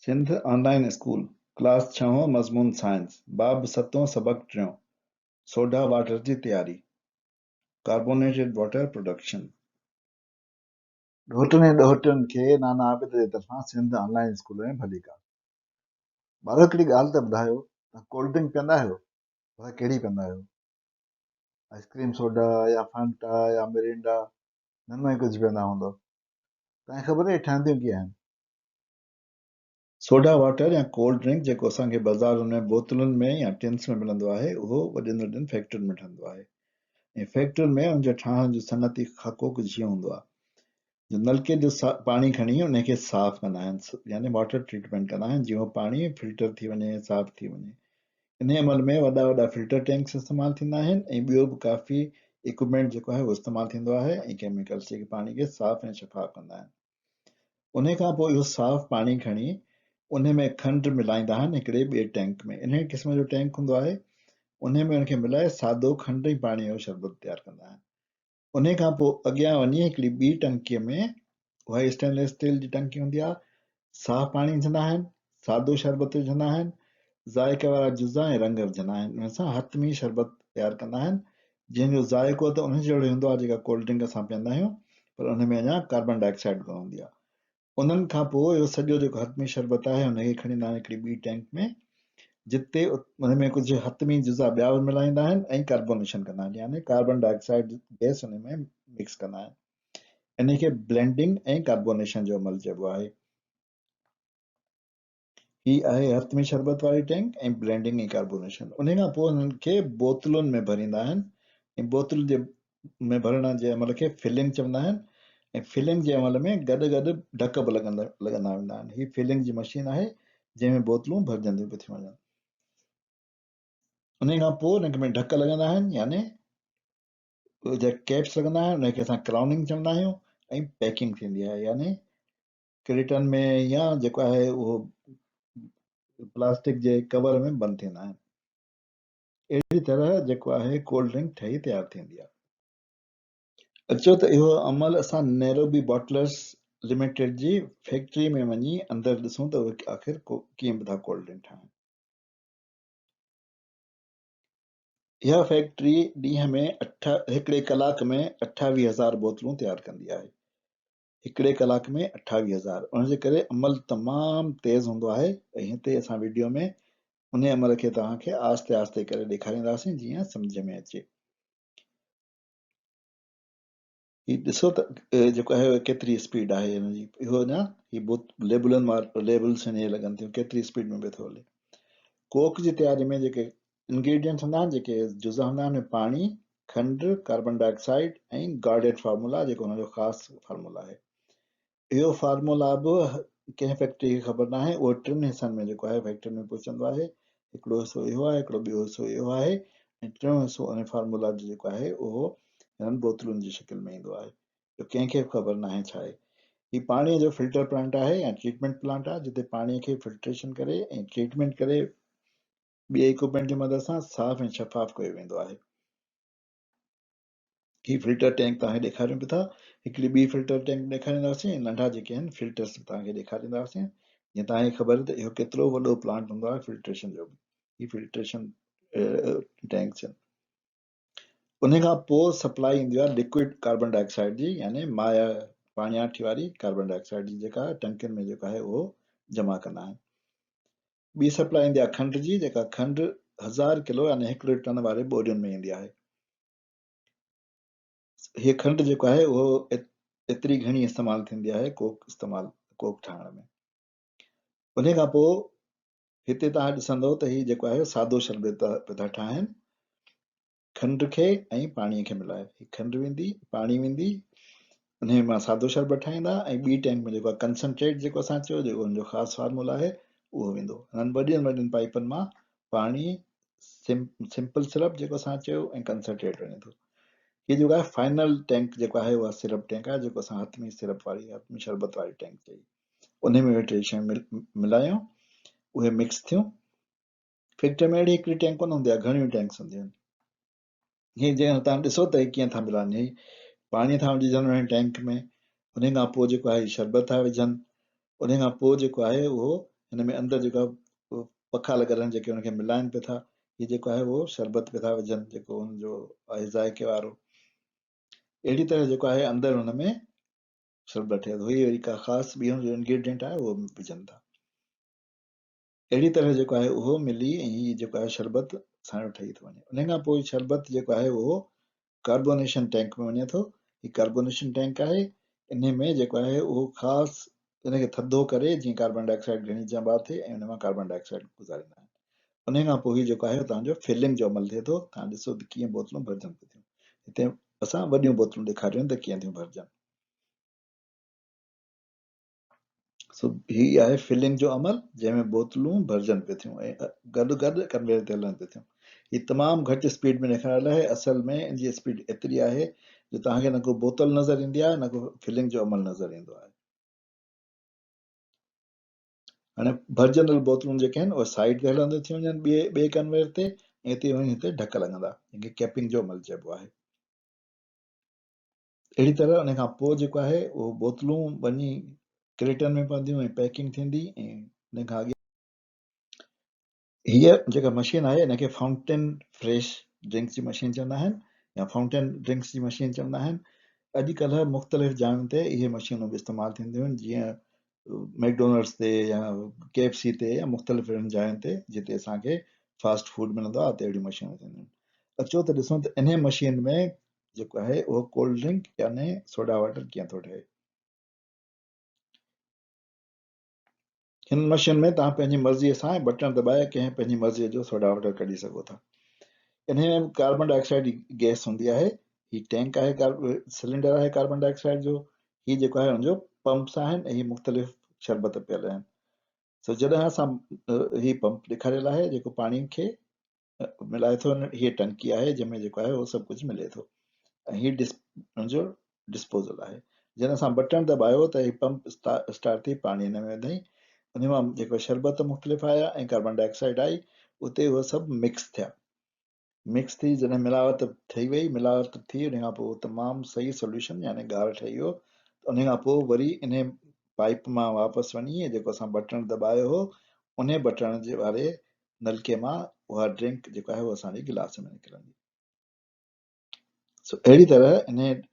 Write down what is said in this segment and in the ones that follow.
Sindh online school class 6 मज़मून science बाब 7 सबक 3 सोडा वाटर की तैयारी कार्बोनेटेड वाटर प्रोडक्शन। ॾोहटनि ऐं ॾोहटियुनि खे नाना आबिद जे तरफ़ां सिंध ऑनलाइन स्कूल में भली का। ॿार हिकिड़ी ॻाल्हि त ॿुधायो त कोल्ड ड्रिंक पीअंदा आहियो, पर कहिड़ी पीअंदा आहियो? आइस्क्रीम सोडा या फांटा या मिरिंडा, हिन में कुझु पीअंदा हूंदो। तव्हांखे ख़बर आहे ठहंदियूं कीअं आहिनि? सोडा वाटर या कोल्ड ड्रिंक जेको असांखे बाज़ारुनि में बोतलुनि में या टिन्स में मिलंदो आहे, उहो वॾियुनि वॾियुनि फैक्ट्रियुनि में ठहंदो आहे ऐं फैक्ट्रियुनि में उनजे ठाहिण जो सनती खाको कुझु हीअं हूंदो आहे। जो नलके जो पाणी खणी उनखे साफ़ कंदा आहिनि, यानी वाटर ट्रीटमेंट कंदा आहिनि, जीअं पाणी फिल्टर थी वञे, साफ़ थी वञे। इन अमल में वॾा वॾा फिल्टर टैंक्स इस्तेमालु थींदा आहिनि ऐं ॿियो बि काफ़ी इक्विपमेंट जेको आहे उहो इस्तेमालु थींदो आहे ऐं केमिकल्स जेके पाणी खे साफ़ ऐं शफ़ाफ़ कंदा आहिनि। उन खां पोइ इहो साफ़ पाणी खणी उन में खंडु मिलाईंदा आहिनि हिकिड़े ॿिए टैंक में। इन क़िस्म जो टैंक हूंदो आहे, उन में उनखे मिलाए सादो खंडु ऐं पाणी जो शरबत तयारु कंदा आहिनि। उन खां पोइ अॻियां वञी हिकिड़ी ॿी टंकीअ में, उहा स्टेनलेस स्टील जी टंकी हूंदी आहे, साफ़ पाणी विझंदा आहिनि, सादो शरबत विझंदा आहिनि, ज़ाइक़े वारा जुज़ा ऐं रंग विझंदा आहिनि। उन सां हथमी शरबत तयारु कंदा आहिनि, जंहिंजो ज़ाइक़ो त उन जहिड़ो हूंदो आहे जेका कोल्ड ड्रिंक असां पीअंदा आहियूं, पर उन में अञा कार्बन डाइऑक्साइड कोन हूंदी आहे। उन्हनि खां पोइ इहो सॼो जेको हथमी शरबत आहे उनखे खणी ईंदा आहिनि हिकिड़ी ॿी टैंक में, जिते उन में कुझु हथमी जुज़ा ॿिया बि मिलाईंदा आहिनि ऐं कार्बोनेशन कंदा आहिनि, यानी कार्बन डाइऑक्साइड गैस उन में मिक्स कंदा आहिनि। इन खे ब्लेंडिंग ऐं कार्बोनेशन जो अमल चइबो आहे। ही आहे हथमी शरबत वारी टैंक ऐं ब्लेंडिंग ऐं कार्बोनेशन। उन खां पोइ उन्हनि खे बोतलुनि में भरींदा आहिनि ऐं बोतल जे में भरण जे अमल खे फिलिंग चवंदा आहिनि ऐं फिलिंग जे अमल में गॾु गॾु ढक बि लॻंदा वेंदा आहिनि। ही फिलिंग जी मशीन आहे जंहिंमें बोतलूं भरजंदियूं पियूं थी वञनि। उन खां पोइ उनखे में ढक लॻंदा आहिनि, यानी जेके कैप्स लॻंदा आहिनि उनखे असां क्राउनिंग चवंदा आहियूं ऐं पैकिंग थींदी आहे, यानी क्रेटन में या जेको आहे उहो प्लास्टिक जे कवर में बंदि थींदा आहिनि। अहिड़ी तरह जेको आहे कोल्ड ड्रिंक ठही तयारु थींदी आहे। अचो त इहो अमल असां नैरोबी बॉटलर्स लिमिटेड जी फैक्ट्री में वञी अंदरि ॾिसूं त उहे आख़िर कीअं था कोल्ड ड्रिंक ठाहिनि। इहा फैक्ट्री ॾींहं में हिकिड़े कलाक में 28,000 बोतलूं तयारु कंदी आहे। हिकिड़े कलाक में 28,000। उनजे करे अमल तमामु तेज़ हूंदो आहे ऐं हिते असां वीडियो में उन अमल खे तव्हांखे आस्ते आस्ते करे ॾेखारींदासीं जीअं सम्झ में अचे। ही ॾिसो त जेको आहे केतिरी स्पीड आहे हिनजी। इहो न ही लेबलनि वार लेबल्स हिन लॻनि थियूं, केतिरी स्पीड में पियो थो हले। कोक जी तयारी में जेके इंग्रेडिएंट्स हूंदा आहिनि, जेके जुज़ा हूंदा आहिनि, पाणी, खंडु, कार्बन डाइऑक्साइड ऐं गार्डेड फार्मूला जेको हुनजो ख़ासि फार्मूला आहे। इहो फार्मूला बि कंहिं फैक्ट्री खे ख़बर न आहे, उहो 3 हिसनि में जेको आहे फैक्ट्री में पहुचंदो आहे। हिकिड़ो हिसो इहो आहे, हिकिड़ो ॿियो हिसो इहो आहे ऐं टियों हिसो उन फार्मूला जो जेको आहे उहो हिननि बोतलुनि जी शिकिल में ईंदो आहे, जो कंहिंखे ख़बर न आहे छा आहे। ही पाणीअ जो फिल्टर प्लांट आहे या ट्रीटमेंट प्लांट आहे, जिते पाणीअ खे फिल्ट्रेशन करे ऐं ट्रीटमेंट करे ॿिए इक्विपमेंट जी मदद सां साफ़ ऐं शफ़ाफ़ कयो वेंदो आहे। ही फिल्टर टैंक तव्हांखे ॾेखारियूं पिया था। हिकिड़ी ॿी फिल्टर टैंक ॾेखारींदासीं, नंढा जेके आहिनि फिल्टर्स तव्हांखे ॾेखारींदासीं, जीअं तव्हांखे ख़बर त इहो केतिरो वॾो प्लांट हूंदो आहे फिल्ट्रेशन जो। ही फिल्ट्रेशन टैंक्स आहिनि। उन खां पोइ सप्लाई ईंदी आहे लिक्विड कार्बन डाइऑक्साइड जी, यानी माया पाणियाठी वारी कार्बन डाइऑक्साइड जी, जेका टंकियुनि में जेका आहे उहो जमा कंदा आहिनि। ॿी सप्लाई ईंदी आहे खंड जी, जेका खंडु 1000 किलो यानी 1 टन वारे बोरियुनि में ईंदी आहे। हीअ खंडु जेको आहे उहो एतिरी घणी इस्तेमालु थींदी आहे कोक ठाहिण में। उन खां पोइ हिते तव्हां ॾिसंदो त हीउ जेको आहे सादो शरबत पिया था ठाहिनि। खंड खे ऐं पाणीअ खे मिलाए खंडु वेंदी, पाणी वेंदी, उन मां सादो शरबत ठाहींदा ऐं ॿी टैंक में जेको आहे कंसंट्रेट जेको असां चयो, जेको हुनजो ख़ासि फार्मूला आहे, उहो वेंदो। हिननि वॾियुनि वॾियुनि पाइपनि मां पाणी, सिंपल सिरप जेको असां चयो ऐं कंसंट्रेट वञे थो। हीअ जेको आहे फाइनल टैंक जेको आहे उहा सिरप टैंक आहे, जेको असां हथमी सिरप वारी हथमी शरबत वारी टैंक चई। उन में उहे टे शयूं मिलायूं, उहे मिक्स थियूं। फैक्ट्री में अहिड़ी हिकिड़ी टैंक कोन हूंदी आहे, घणियूं टैंक्स हूंदियूं आहिनि। हीअं जीअं तव्हां ॾिसो त कीअं था मिलाइनि, पाणी था विझनि टैंक में, उन खां पोइ जेको आहे शरबत था विझनि, उन खां पोइ जेको आहे उहो हिन में अंदरि जेको आहे पखा लॻल आहिनि जेके हुनखे मिलाइनि पिया था। हीउ जेको आहे उहो शरबत पिया था विझनि जेको हुनजो आहे ज़ाइके वारो। अहिड़ी तरह जेको आहे अंदरि हुन में शरबत ठहे थो। हीअ वरी का ख़ासि ॿी जो इंग्रीडियंट आहे उहो विझनि था। अहिड़ी तरह जेको आहे उहो मिली ऐं हीअ जेको आहे शरबत असांजो ठही थो वञे। उन खां पोइ शरबत जेको आहे उहो कार्बोनेशन टैंक में वञे थो। हीउ कार्बोनेशन टैंक आहे। इन में जेको आहे उहो ख़ासि इनखे थधो करे जीअं कार्बन डाइऑक्साइड घणी जमा थिए ऐं उन मां कार्बन डाइऑक्साइड गुज़ारींदा आहिनि। उन खां पोइ हीउ जेको आहे तव्हांजो फिलिंग जो अमल थिए थो। तव्हां ॾिसो त कीअं बोतलूं भरजनि थियूं। हिते असां वॾियूं बोतलूं ॾेखारियूं त कीअं थियूं भरजनि। सो हीअ आहे फिलिंग जो अमल जंहिंमें बोतलूं भरजनि पियूं थियूं ऐं गॾु गॾु कन्वेयर ते हलनि पियूं थियूं। हीअ तमामु घटि स्पीड में ॾेखारियल आहे। असल में इन जी स्पीड एतिरी आहे जो तव्हांखे न को बोतल नज़र ईंदी आहे न को फिलिंग जो अमल नज़र ईंदो आहे। हाणे भरजंदड़ बोतलूं जेके आहिनि उहे साइड ते हलंदियूं थी वञनि ॿिए कन्वेयर ते ऐं हिते वञी हिते ढक लॻंदा जंहिंखे कैपिंग जो अमल चइबो आहे। अहिड़ी तरह उन खां पोइ जेको आहे उहो बोतलूं वञी क्रेटन में पवंदियूं ऐं पैकिंग थींदी ऐं उन खां अॻु हीअ जेका मशीन आहे इनखे फाउंटेन फ्रेश ड्रिंक्स जी मशीन चवंदा आहिनि या फाउंटेन ड्रिंक्स जी मशीन चवंदा आहिनि। अॼुकल्ह मुख़्तलिफ़ जायुनि ते इहे मशीनूं बि इस्तेमालु थींदियूं आहिनि जीअं मैकडोनल्ड्स ते या KFC ते या मुख़्तलिफ़ जायुनि ते जिते असांखे फास्ट फूड मिलंदो आहे उते अहिड़ियूं मशीनूं थींदियूं आहिनि। अचो त ॾिसूं त इन मशीन में जेको आहे उहो कोल्ड ड्रिंक यानी सोडा वाटर कीअं थो ठहे। हिन मशीन में तव्हां पंहिंजी मर्ज़ीअ सां बटन दॿाए कंहिं पंहिंजी मर्ज़ीअ जो सोडा वाटर कढी सघो था। इन में कार्बन डाइऑक्साइड गैस हूंदी आहे। हीउ टैंक आहे सिलेंडर आहे कार्बन डाइऑक्साइड जो। हीउ जेको आहे हुनजो पंप्स आहिनि ऐं हीउ मुख़्तलिफ़ शरबत पियल आहिनि। सो जॾहिं असां हीउ पंप ॾेखारियल आहे जेको पाणी खे मिलाए थो। हीअ टंकी आहे जंहिंमें जेको आहे उहो सभु कुझु मिले थो ऐं हीउ हुनजो डिस्पोज़ल आहे। जॾहिं असां बटन दॿायो त हीउ पंप स्टार्ट थी पाणी हिन में विधई। उन मां जेको शरबत मुख़्तलिफ़ आया ऐं कार्बन डाइऑक्साइड आई उते उहे सभु मिक्स थिया। मिक्स थी जॾहिं मिलावट ठही वई मिलावट थी उन खां पोइ तमामु सही सोल्यूशन यानी ॻाढ़ ठही वियो। उन खां पोइ वरी इन पाइप मां वापसि वञी जेको असां बटण दॿायो हो उन बटण जे वारे नलके मां उहा ड्रिंक जेको आहे उहा असांजे गिलास में निकिरंदी। सो अहिड़ी तरह इन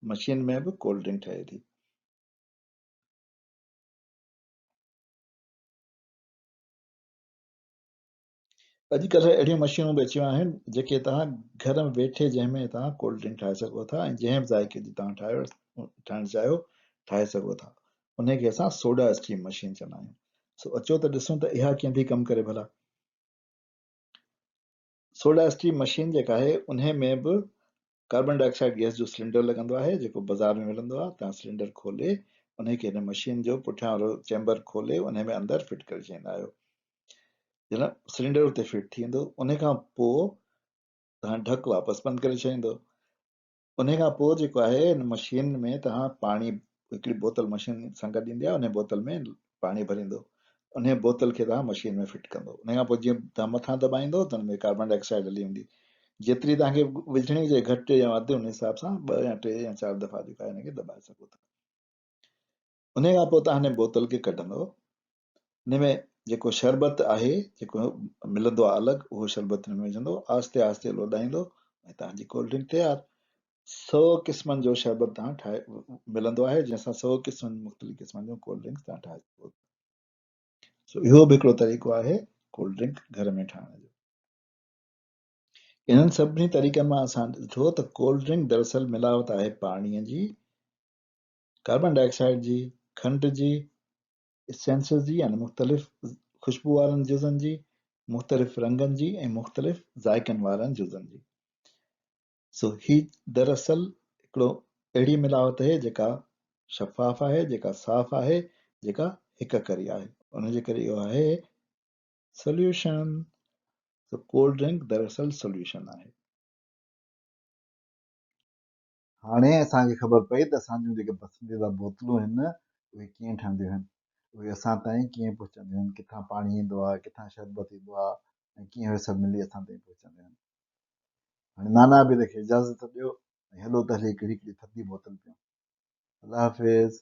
मशीन में बि कोल्ड ड्रिंक ठहे थी। अॼुकल्ह अहिड़ियूं मशीनूं बि अची वियूं आहिनि जेके तव्हां घर में वेठे जंहिंमें तव्हां कोल्ड ड्रिंक ठाहे सघो था ऐं जंहिं बि ज़ाइके जी तव्हां ठाहिणु चाहियो ठाहे सघो था। उनखे असां सोडा स्ट्रीम मशीन चवंदा आहियूं। सो अचो त ॾिसूं त इहा कीअं थी कमु करे भला। सोडा स्ट्रीम मशीन जेका आहे उन में बि कार्बन डाइऑक्साइड गैस जो सिलेंडर लॻंदो आहे जेको बाज़ारि में मिलंदो आहे। तव्हां सिलेंडर खोले उनखे हिन मशीन जो पुठियां वारो चैम्बर खोले उन में अंदरि फिट करे छॾींदा आहियो। जॾहिं सिलेंडर उते फिट थी वेंदो उन खां पोइ तव्हां ढक वापसि बंदि करे छॾींदो। उन खां पोइ जेको आहे हिन मशीन में तव्हां पाणी हिकिड़ी बोतल मशीन सां गॾु ईंदी आहे उन बोतल में पाणी भरींदो। उन बोतल खे तव्हां मशीन में फिट कंदो। उन खां पोइ जीअं तव्हां मथां दॿाईंदो त हुन में कार्बन डाइऑक्साइड हली वेंदी। जेतिरी तव्हांखे विझणी हुजे घटि या वधि उन हिसाब सां 2 या 3 या 4 दफ़ा जेको आहे हिनखे दॿाए सघो था। उन खां पोइ तव्हां हिन बोतल खे कढंदो। हिन में जेको शरबत आहे जेको मिलंदो आहे अलॻि उहो शरबत में विझंदो आस्ते आस्ते लोॾाईंदो ऐं तव्हांजी कोल्ड ड्रिंक तयारु। 100 क़िस्मनि जो शरबत तव्हां ठाहे मिलंदो आहे जंहिंसां 100 क़िस्मनि मुख़्तलिफ़ क़िस्मनि जूं कोल्ड ड्रिंक्स तव्हां ठाहे सघो। सो इहो बि हिकिड़ो तरीक़ो आहे कोल्ड ड्रिंक घर में ठाहिण जो। इन्हनि सभिनी तरीक़नि मां असां ॾिठो त कोल्ड ड्रिंक दरअसल मिलावट आहे पाणीअ जी, कार्बन डाइऑक्साइड जी, खंड जी, एसेंसिस जी यानी मुख़्तलिफ़ ख़ुशबू वारनि जुज़नि जी, मुख़्तलिफ़ रंगनि जी ऐं मुख़्तलिफ़ ज़ाइक़नि वारनि जुज़नि जी। सो ही दरअसल हिकिड़ो अहिड़ी मिलावट आहे जेका शफ़ाफ़ आहे जेका साफ़ आहे जेका हिक करी आहे। उनजे करे इहो आहे सोल्यूशन। सो कोल्ड ड्रिंक दरअसल सोल्यूशन आहे। हाणे असांखे ख़बर पई त असांजूं जेके पसंदीदा बोतलूं आहिनि उहे कीअं ठहंदियूं आहिनि। उहे असां ताईं कीअं पहुचंदियूं आहिनि किथां पाणी ईंदो आहे किथां शरबत ईंदो आहे ऐं कीअं उहे सभु मिली असां ताईं पहुचंदियूं आहिनि। हाणे नाना बि हिनखे इजाज़त ॾियो ऐं हलो त हले हिकिड़ी हिकिड़ी थधी बोतल पियूं। अलाह हाफ़िज़।